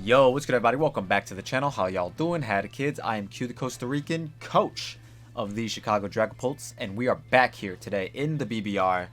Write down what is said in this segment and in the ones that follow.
Yo, what's good everybody? Welcome back to the channel. How y'all doing? Howdy kids. I am Q, the Costa Rican coach of the Chicago DRAGAPULTs, and we are back here today in the BBR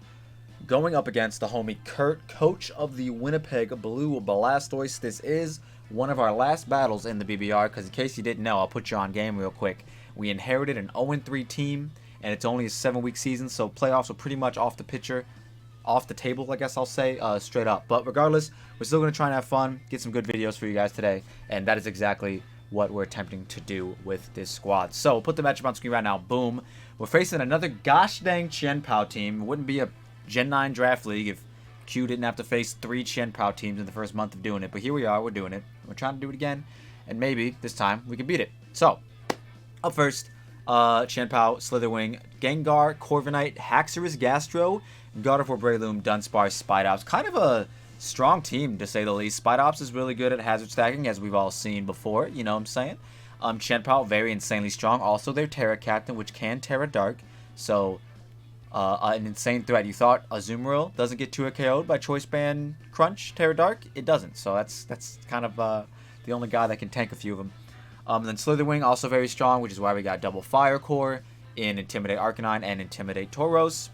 going up against the homie Kurt, coach of the Winnipeg Blue Blastoise. This is one of our last battles in the BBR because in case you didn't know, I'll put you on game real quick. We inherited an 0-3 team and it's only a 7-week season, so playoffs are pretty much off the table, I guess I'll say, straight up. But regardless, we're still going to try and have fun, get some good videos for you guys today, and that is exactly what we're attempting to do with this squad. So, we'll put the matchup on screen right now. Boom. We're facing another gosh dang Chien-Pao team. It wouldn't be a Gen 9 draft league if Q didn't have to face 3 Chien-Pao teams in the first month of doing it. But here we are, we're doing it. We're trying to do it again, and maybe this time we can beat it. So, up first, Chien-Pao, Slitherwing, Gengar, Corviknight, Haxorus, Gastro, Gardevoir, Breloom, Dunsparce, Spidops. Kind of a strong team, to say the least. Spidops is really good at hazard stacking, as we've all seen before. You know what I'm saying? Chien-Pao, very insanely strong. Also, their Terra Captain, which can Terra Dark. So, an insane threat. You thought Azumarill doesn't get 2 KO'd by Choice Band Crunch, Terra Dark? It doesn't. So, that's kind of the only guy that can tank a few of them. And then Slitherwing, also very strong, which is why we got double Fire Core in Intimidate Arcanine and Intimidate Tauros.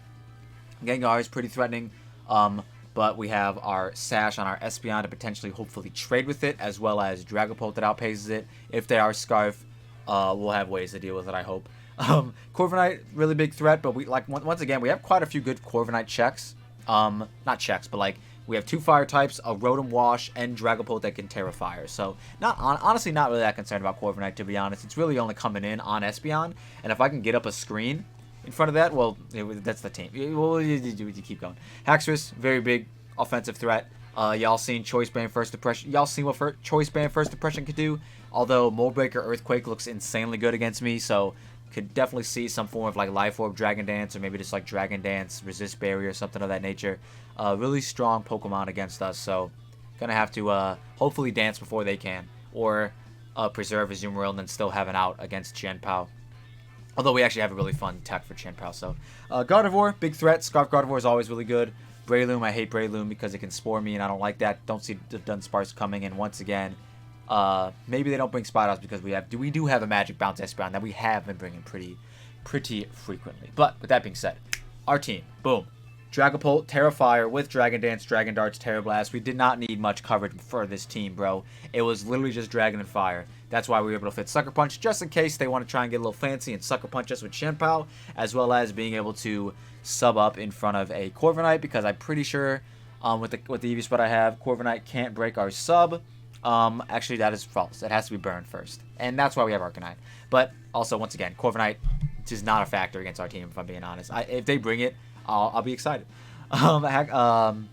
Gengar is pretty threatening, but we have our Sash on our Espeon to potentially, hopefully, trade with it, as well as Dragapult that outpaces it. If they are Scarf, we'll have ways to deal with it, I hope. Corviknight, really big threat, but we once again, we have quite a few good Corviknight checks. Not checks, but like, we have 2 fire types, a Rotom Wash, and Dragapult that can Terra Fire. So, honestly, not really that concerned about Corviknight, to be honest. It's really only coming in on Espeon, and if I can get up a screen in front of that, well, that's the team. Well, you keep going. Haxorus, very big offensive threat. Y'all seen Choice Band First Impression. Y'all seen what Choice Band First Impression could do. Although Mold Breaker Earthquake looks insanely good against me, so could definitely see some form of like Life Orb, Dragon Dance, or maybe just like Dragon Dance, Resist Barrier, something of that nature. Really strong Pokemon against us, so gonna have to hopefully dance before they can, or preserve Azumarill and then still have an out against Chien-Pao. Although we actually have a really fun tech for Chien-Pao. So, Gardevoir, big threat. Scarf Gardevoir is always really good. Breloom, I hate Breloom because it can Spore me, and I don't like that. Don't see the Dunsparce coming. And once again, maybe they don't bring Spidops because we do have a Magic Bounce Espeon that we have been bringing pretty frequently. But with that being said, our team, boom. Dragapult, Terra Fire with Dragon Dance, Dragon Darts, Terra Blast. We did not need much coverage for this team, bro. It was literally just Dragon and Fire. That's why we were able to fit Sucker Punch, just in case they want to try and get a little fancy and Sucker Punch us with Chien-Pao, as well as being able to sub up in front of a Corviknight, because I'm pretty sure with the EV Spread I have, Corviknight can't break our sub. Actually, that is false. It has to be burned first, and that's why we have Arcanine. But also, once again, Corviknight is not a factor against our team, if I'm being honest. If they bring it, I'll be excited. Arcanine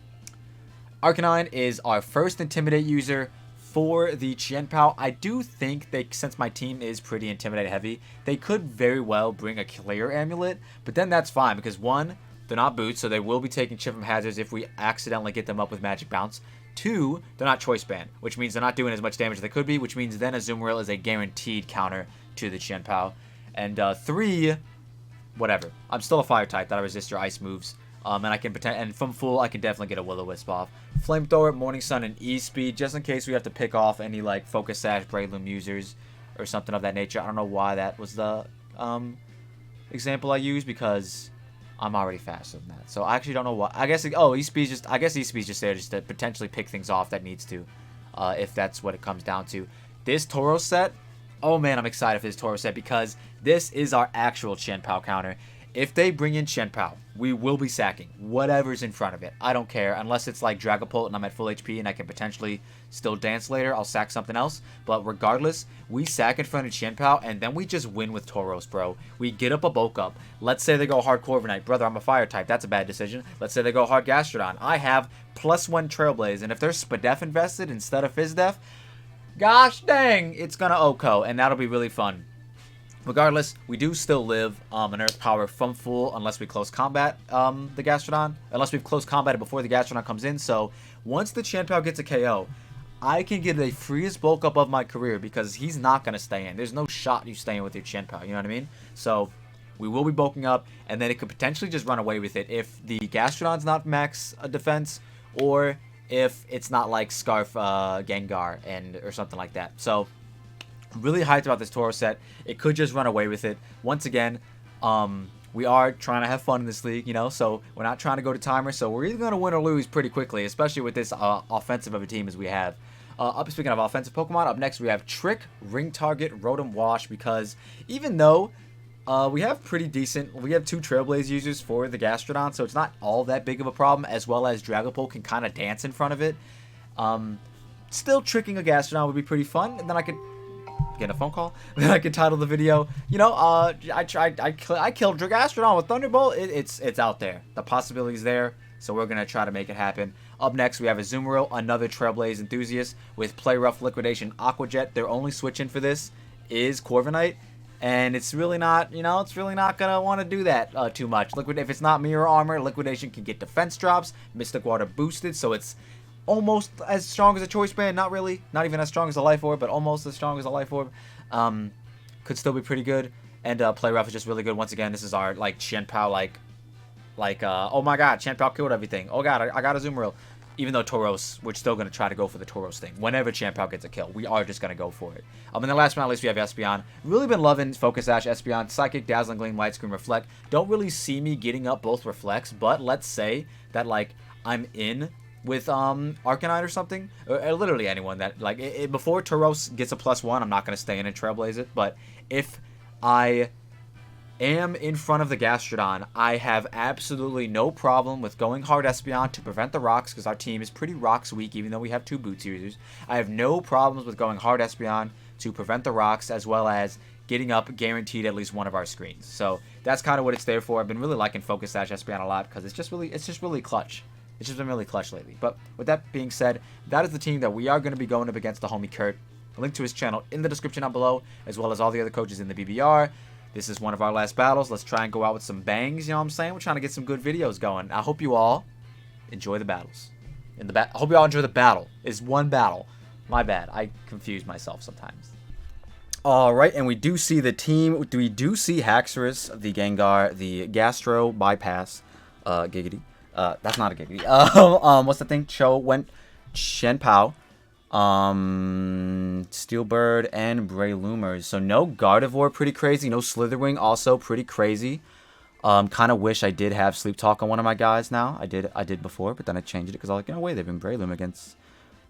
is our first Intimidate user for the Chien-Pao. I do think since my team is pretty Intimidate heavy, they could very well bring a Clear Amulet, but then that's fine, because 1, they're not boots, so they will be taking chip from hazards if we accidentally get them up with Magic Bounce. 2, they're not Choice Band, which means they're not doing as much damage as they could be, which means then Azumarill is a guaranteed counter to the Chien-Pao. And 3, whatever. I'm still a fire type that'll resist your ice moves. And I can and from full, I can definitely get a Will-O-Wisp off. Flamethrower, Morning Sun, and E-Speed, just in case we have to pick off any like Focus Sash, Breloom users, or something of that nature. I don't know why that was the example I used, because I'm already faster than that. So I actually don't know why. I guess E-Speed's just there just to potentially pick things off that needs to, if that's what it comes down to. This Tauros set, oh man, I'm excited for this Tauros set, because this is our actual Chien-Pao counter. If they bring in Chien-Pao, we will be sacking whatever's in front of it. I don't care, unless it's like Dragapult and I'm at full HP and I can potentially still dance later. I'll sack something else. But regardless, we sack in front of Chien-Pao and then we just win with Tauros, bro. We get up a bulk up. Let's say they go hard Corviknight. Brother, I'm a fire type. That's a bad decision. Let's say they go hard Gastrodon. I have +1 Trailblaze, and if there's Spadef invested instead of Fizdef, gosh dang, it's gonna OHKO, and that'll be really fun. Regardless, we do still live an Earth Power from full unless we close combat the Gastrodon. Unless we've close combated before the Gastrodon comes in. So, once the Chien-Pao gets a KO, I can get the freest bulk up of my career because he's not going to stay in. There's no shot you staying with your Chien-Pao, you know what I mean? So, we will be bulking up, and then it could potentially just run away with it if the Gastrodon's not max defense, or if it's not like Scarf Gengar or something like that. So really hyped about this Tauros set. It could just run away with it. Once again, we are trying to have fun in this league, you know, so we're not trying to go to timer. So we're either going to win or lose pretty quickly, especially with this offensive of a team as we have. Speaking of offensive Pokemon, up next we have Trick, Ring Target, Rotom Wash, because even though we have we have 2 Trailblaze users for the Gastrodon, so it's not all that big of a problem, as well as Dragapult can kind of dance in front of it. Still tricking a Gastrodon would be pretty fun, and then I could get a phone call. Then I could title the video, you know, I killed Gastrodon with Thunderbolt. It's out there. The possibility's there, so we're gonna try to make it happen. Up next, we have Azumarill, another Trailblaze enthusiast with Play Rough, Liquidation, Aqua Jet. Their only switch in for this is Corviknight, and it's really not, you know, it's really not gonna want to do that too much. If it's not Mirror Armor, Liquidation can get defense drops, Mystic Water boosted, so it's almost as strong as a Choice Band. Not really, not even as strong as a Life Orb, but almost as strong as a Life Orb. Could still be pretty good, and Play Rough is just really good. Once again, this is our like Qianpao oh my god, Qianpao killed everything. Oh god, I got a Azumarill. Even though Tauros, we're still going to try to go for the Tauros thing. Whenever Qianpao gets a kill, we are just going to go for it. And then last but not least, we have Espeon. Really been loving Focus Sash, Espeon, Psychic, Dazzling Gleam, Light Screen, Reflect. Don't really see me getting up both Reflects, but let's say that, like, I'm in with Arcanine or something. Or literally anyone that, like, before Tauros gets a +1, I'm not going to stay in and Trailblaze it. But if I am in front of the Gastrodon, I have absolutely no problem with going hard Espeon to prevent the rocks, because our team is pretty rocks weak, even though we have 2 Boots users. I have no problems with going hard Espeon to prevent the rocks, as well as getting up guaranteed at least one of our screens. So that's kind of what it's there for. I've been really liking Focus Sash Espeon a lot, because it's just really clutch. It's just been really clutch lately. But with that being said, that is the team that we are going to be going up against the homie Kurt. A link to his channel in the description down below, as well as all the other coaches in the BBR. This is one of our last battles. Let's try and go out with some bangs, you know what I'm saying? We're trying to get some good videos going. I hope you all enjoy the battles. I hope you all enjoy the battle. It's one battle. My bad. I confuse myself sometimes. Alright, and we do see the team. We do see Haxorus, the Gengar, the Gastro Bypass, Giggity. That's not a Giggity. What's the thing? Qianpao. Steelbird and Breloomers. So no Gardevoir, pretty crazy. No Slitherwing, also pretty crazy. Kind of wish I did have Sleep Talk on one of my guys now. I did before, but then I changed it because I was like, no way, they've been Breloom against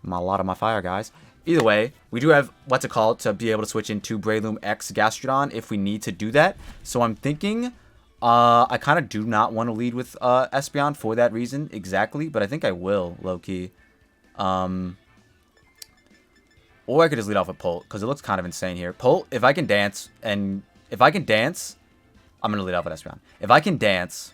a lot of my fire guys. Either way, we do have to be able to switch into Breloom X Gastrodon if we need to do that. So I'm thinking I kind of do not want to lead with Espeon for that reason exactly, but I think I will, low-key. Or I could just lead off with Pult, because it looks kind of insane here. Pult, if I can dance, I'm going to lead off with Espeon. If I can dance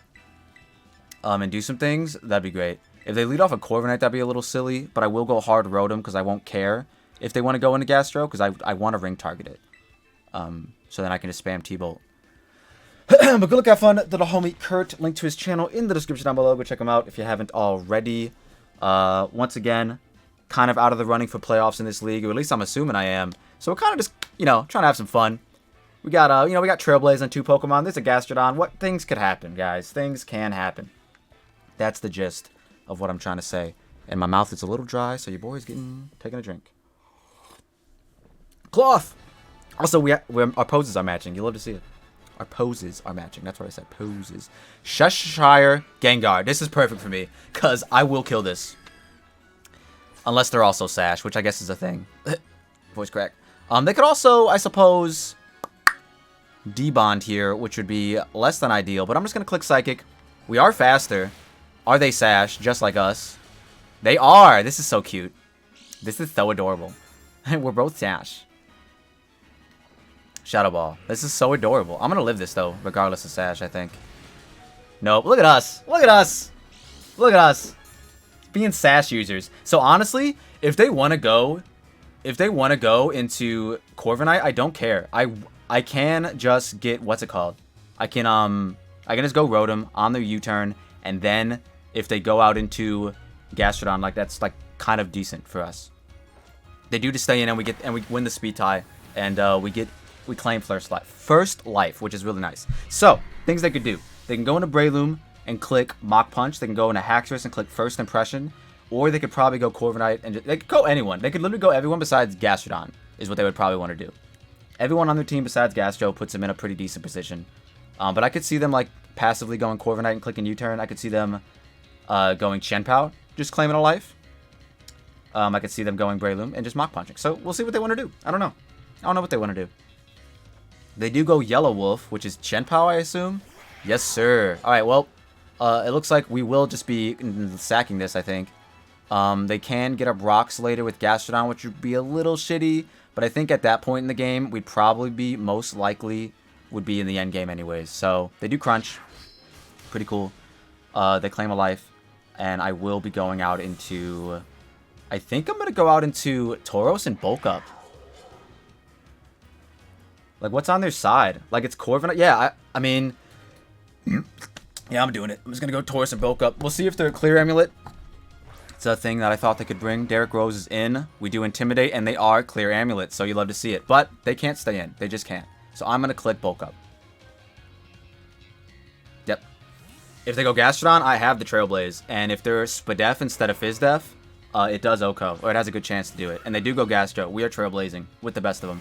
and do some things, that'd be great. If they lead off a Corviknight, that'd be a little silly, but I will go hard Rotom, because I won't care if they want to go into Gastro, because I want to ring target it. So then I can just spam T-Bolt. But good luck, have fun to the homie Kurt. Link to his channel in the description down below. Go check him out if you haven't already. Once again, kind of out of the running for playoffs in this league, or at least I'm assuming I am. So we're kind of just, you know, trying to have some fun. We got, we got Trailblaze on 2 Pokemon. There's a Gastrodon. Things could happen, guys. Things can happen. That's the gist of what I'm trying to say. And my mouth is a little dry, so your boy's taking a drink. Cloth! Also, our poses are matching. You love to see it. Our poses are matching. That's what I said. Poses. Cheshire Gengar. This is perfect for me, because I will kill this. Unless they're also Sash, which I guess is a thing. Voice crack. They could also, I suppose, debond here, which would be less than ideal. But I'm just going to click Psychic. We are faster. Are they Sash, just like us? They are. This is so cute. This is so adorable. We're both Sash. Shadow Ball. This is so adorable. I'm going to live this, though, regardless of Sash, I think. Nope. Look at us. Look at us. Look at us. Being Sash users. So honestly, if they want to go into Corviknight, I don't care. I can just get, what's it called? I can just go Rotom on the U-turn, and then if they go out into Gastrodon, like that's like kind of decent for us. They do to stay in, and we win the speed tie, and we claim first life, which is really nice. So things they could do: they can go into Breloom and click Mach Punch. They can go into Haxorus and click First Impression. Or they could probably go Corviknight and they could go anyone. They could literally go everyone besides Gastrodon is what they would probably want to do. Everyone on their team besides Gastro puts them in a pretty decent position. But I could see them like passively going Corviknight and clicking U-turn. I could see them going Chien-Pao, just claiming a life. I could see them going Breloom and just Mach Punching. So we'll see what they want to do. I don't know. I don't know what they want to do. They do go Yellow Wolf, which is Chien-Pao, I assume. Yes, sir. All right, well, it looks like we will just be sacking this, I think. They can get up rocks later with Gastrodon, which would be a little shitty. But I think at that point in the game, we'd probably be most likely would be in the end game anyways. So they do crunch. Pretty cool. They claim a life. And I will be going out into... I think I'm going to go out into Tauros and bulk up. Like, what's on their side? Like, it's Corviknight. Yeah, I mean... Yeah, I'm doing it. I'm just going to go Tauros and bulk up. We'll see if they're a clear amulet. It's a thing that I thought they could bring. Derek Rose is in. We do Intimidate, and they are clear amulets, so you love to see it. But they can't stay in. They just can't. So I'm going to click bulk up. Yep. If they go Gastrodon, I have the Trailblaze. And if they're Spadef instead of Fizdef, it does OHKO, or it has a good chance to do it. And they do go Gastro. We are Trailblazing with the best of them.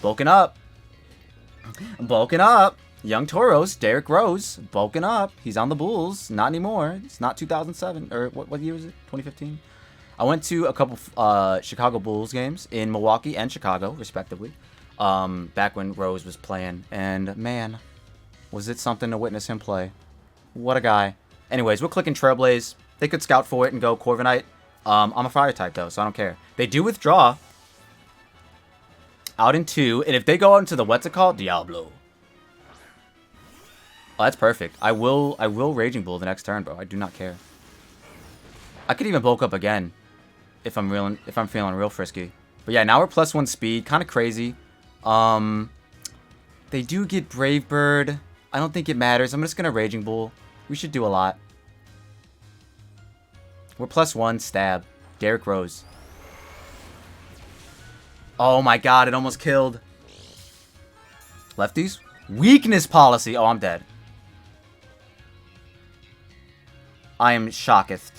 Bulking up. Bulking up. Young Tauros, Derek Rose, bulking up. He's on the Bulls. Not anymore. It's not 2007. Or what year was it? 2015? I went to a couple Chicago Bulls games in Milwaukee and Chicago, respectively. Back when Rose was playing. And, man, was it something to witness him play. What a guy. Anyways, we're clicking Trailblaze. They could scout for it and go Corviknight. I'm a fire type, though, so I don't care. They do withdraw. Out in 2. And if they go out into the, what's it called? Diablo. Oh, that's perfect. I will Raging Bull the next turn, bro. I do not care. I could even bulk up again if I'm feeling real frisky. But yeah, now we're +1 speed. Kind of crazy. They do get Brave Bird. I don't think it matters. I'm just gonna Raging Bull. We should do a lot. We're +1 stab. Derek Rose. Oh my god, it almost killed. Lefties? Weakness policy. Oh, I'm dead. I am shocketh.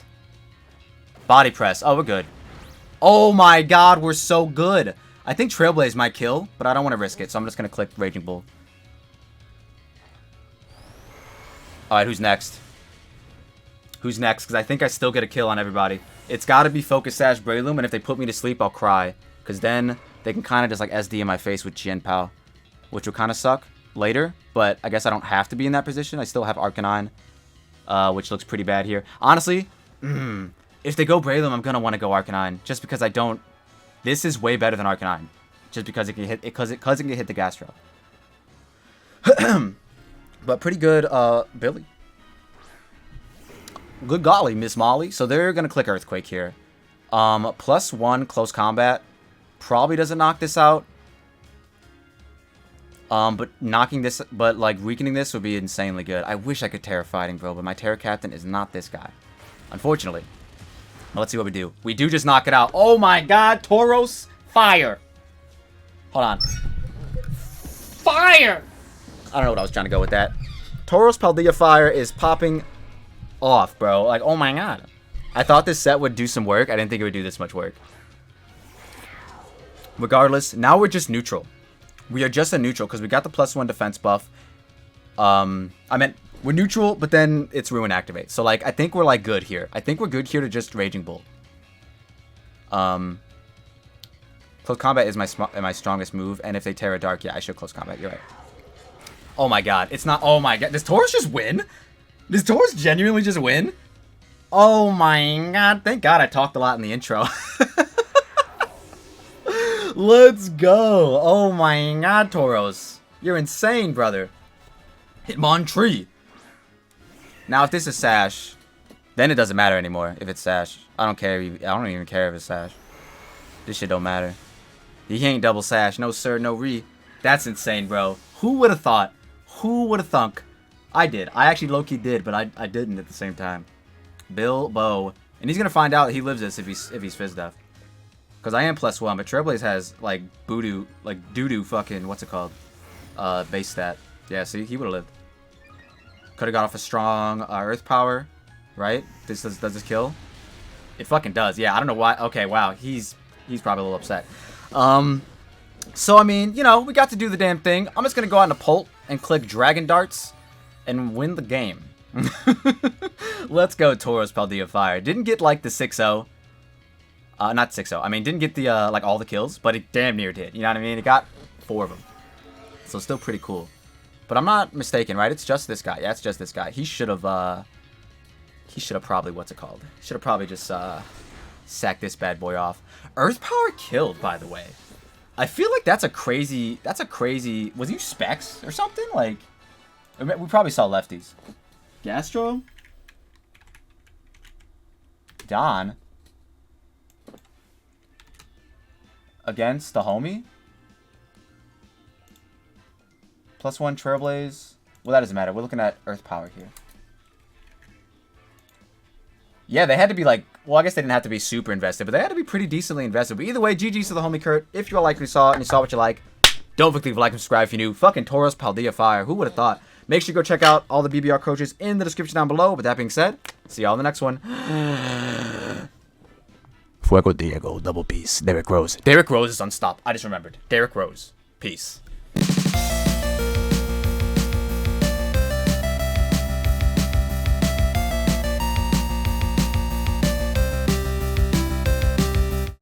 Body press. Oh, we're good. Oh my god, we're so good. I think Trailblaze might kill, but I don't want to risk it, so I'm just going to click Raging Bull. Alright, who's next? Who's next? Because I think I still get a kill on everybody. It's got to be Focus Sash Breloom, and if they put me to sleep, I'll cry. Because then they can kind of just like SD in my face with Chien-Pao, which will kind of suck later, but I guess I don't have to be in that position. I still have Arcanine, which looks pretty bad here. Honestly, if they go Breloom, I'm going to want to go Arcanine, just because I don't... This is way better than Arcanine, just because it can hit, because it can hit the Gastro. But pretty good, Billy. Good golly, Miss Molly. So they're going to click Earthquake here. +1 close combat. Probably doesn't knock this out. But knocking this, but like weakening this would be insanely good. I wish I could Terra Fighting, bro, but my Terra Captain is not this guy, unfortunately. Well, let's see what we do. We do just knock it out. Oh my god, Tauros, fire! Hold on. Fire! I don't know what I was trying to go with that. Tauros Paldean fire is popping off, bro. Like, oh my god. I thought this set would do some work. I didn't think it would do this much work. Regardless, now we're just neutral. We are just a neutral because we got the +1 defense buff. I meant we're neutral, but then it's Ruin Activate. So, like, I think we're, like, good here. I think we're good here to just Raging Bull. Close Combat is my strongest move, and if they Terra Dark, yeah, I should Close Combat. You're right. Oh, my God. It's not... Oh, my God. Does Tauros just win? Does Tauros genuinely just win? Oh, my God. Thank God I talked a lot in the intro. Let's go. Oh my god, Tauros. You're insane, brother. Hitmontree. Now, if this is Sash, then it doesn't matter anymore if it's Sash. I don't care. I don't even care if it's Sash. This shit don't matter. You ain't double Sash. No, sir. No re. That's insane, bro. Who would have thought? Who would have thunk? I did. I actually low-key did, but I didn't at the same time. Bilbo. And he's going to find out he lives this if he's Fizdef. Because I am +1, but Trailblaze has, like, doo-doo fucking, what's it called? Base stat. Yeah, see, he would have lived. Could have got off a strong Earth Power, right? Does this kill? It fucking does. Yeah, I don't know why. Okay, wow. He's probably a little upset. So, I mean, you know, we got to do the damn thing. I'm just going to go out into Pult and click Dragon Darts and win the game. Let's go, Tauros, Paldean Fire. Didn't get, like, the 6-0. Not 6-0. I mean, didn't get the, like, all the kills, but it damn near did. You know what I mean? It got 4 of them. So, still pretty cool. But I'm not mistaken, right? It's just this guy. Yeah, it's just this guy. He should have probably, what's it called? Should have probably just, sacked this bad boy off. Earth Power killed, by the way. I feel like that's a crazy, was he Specs or something? Like, we probably saw lefties. Gastro? Don. Against the homie? +1 Trailblaze. Well, that doesn't matter. We're looking at Earth Power here. Yeah, they had to be like, well, I guess they didn't have to be super invested, but they had to be pretty decently invested. But either way, GG's to the homie Kurt. If you all like what you saw and you saw what you like, don't forget to leave a like and subscribe if you're new. Fucking Tauros, Paldean Fire. Who would have thought? Make sure you go check out all the BBR coaches in the description down below. With that being said, see y'all in the next one. Fuego Diego, double peace. Derrick Rose. Derrick Rose is unstoppable. I just remembered. Derrick Rose. Peace.